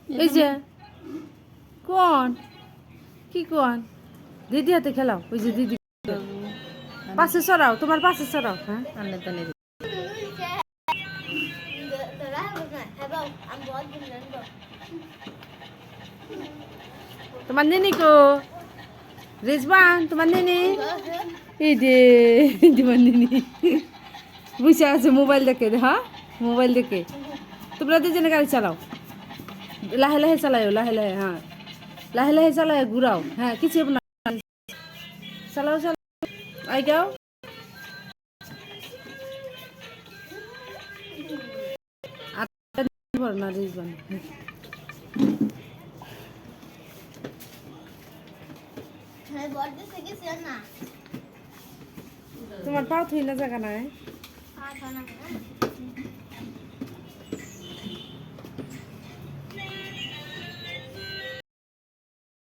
এই যে কোন কি কোন দিদি হাতে খেলাও ওই যে দিদি পাশে সরাও তোমার পাশে সরাও হ্যাঁ আনলে তাহলে তোমার নেনি কো রেজবান তোমার নেনি এই যে তোমার নেনি বুঝে আছে মোবাইল দেখে হ্যাঁ মোবাইল দেখে তোমরা দুজনে গাড়ি চালাও লাহে লাহে চালাও লাহে লাহে হ্যাঁ লাহে লাহে চালাও ঘুরাও হ্যাঁ কিছু না চালাও চালাও আই যাও না রেজবান তোমার পাও থুই না জায়গা নাই